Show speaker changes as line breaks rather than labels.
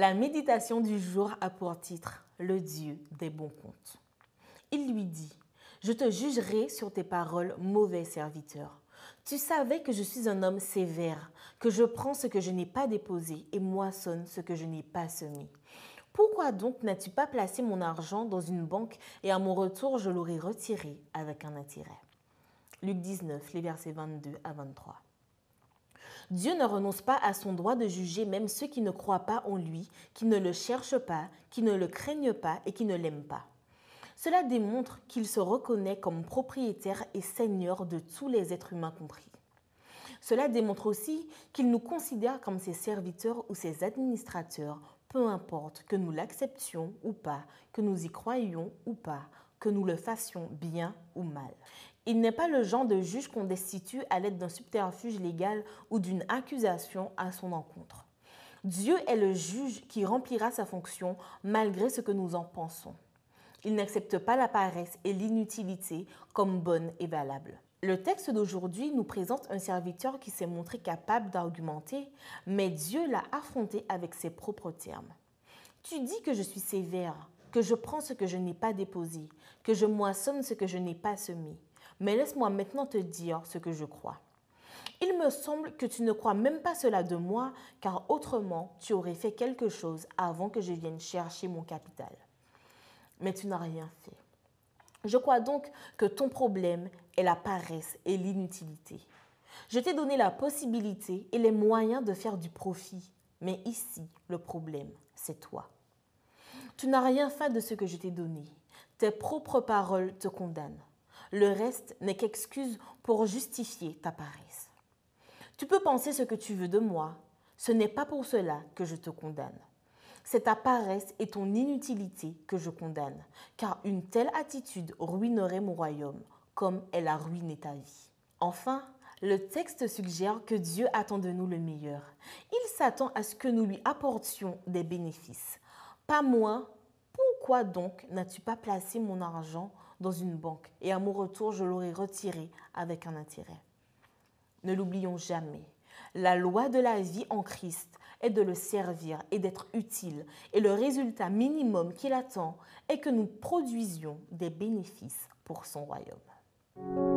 La méditation du jour a pour titre « Le Dieu des bons comptes ». Il lui dit « Je te jugerai sur tes paroles, mauvais serviteur. Tu savais que je suis un homme sévère, que je prends ce que je n'ai pas déposé et moissonne ce que je n'ai pas semé. Pourquoi donc n'as-tu pas placé mon argent dans une banque et à mon retour je l'aurais retiré avec un intérêt ?» Luc 19, les versets 22 à 23. Dieu ne renonce pas à son droit de juger même ceux qui ne croient pas en lui, qui ne le cherchent pas, qui ne le craignent pas et qui ne l'aiment pas. Cela démontre qu'il se reconnaît comme propriétaire et seigneur de tous les êtres humains compris. Cela démontre aussi qu'il nous considère comme ses serviteurs ou ses administrateurs, peu importe que nous l'acceptions ou pas, que nous y croyions ou pas, que nous le fassions bien ou mal. Il n'est pas le genre de juge qu'on destitue à l'aide d'un subterfuge légal ou d'une accusation à son encontre. Dieu est le juge qui remplira sa fonction malgré ce que nous en pensons. Il n'accepte pas la paresse et l'inutilité comme bonnes et valables. Le texte d'aujourd'hui nous présente un serviteur qui s'est montré capable d'argumenter, mais Dieu l'a affronté avec ses propres termes. Tu dis que je suis sévère, que je prends ce que je n'ai pas déposé, que je moissonne ce que je n'ai pas semé. Mais laisse-moi maintenant te dire ce que je crois. Il me semble que tu ne crois même pas cela de moi, car autrement tu aurais fait quelque chose avant que je vienne chercher mon capital. Mais tu n'as rien fait. Je crois donc que ton problème est la paresse et l'inutilité. Je t'ai donné la possibilité et les moyens de faire du profit, mais ici, le problème, c'est toi. Tu n'as rien fait de ce que je t'ai donné. Tes propres paroles te condamnent. Le reste n'est qu'excuse pour justifier ta paresse. Tu peux penser ce que tu veux de moi. Ce n'est pas pour cela que je te condamne. C'est ta paresse et ton inutilité que je condamne, car une telle attitude ruinerait mon royaume, comme elle a ruiné ta vie. Enfin, le texte suggère que Dieu attend de nous le meilleur. Il s'attend à ce que nous lui apportions des bénéfices. Pas moins, pourquoi donc n'as-tu pas placé mon argent dans une banque et à mon retour je l'aurais retiré avec un intérêt? Ne l'oublions jamais. La loi de la vie en Christ est de le servir et d'être utile, et le résultat minimum qu'il attend est que nous produisions des bénéfices pour son royaume.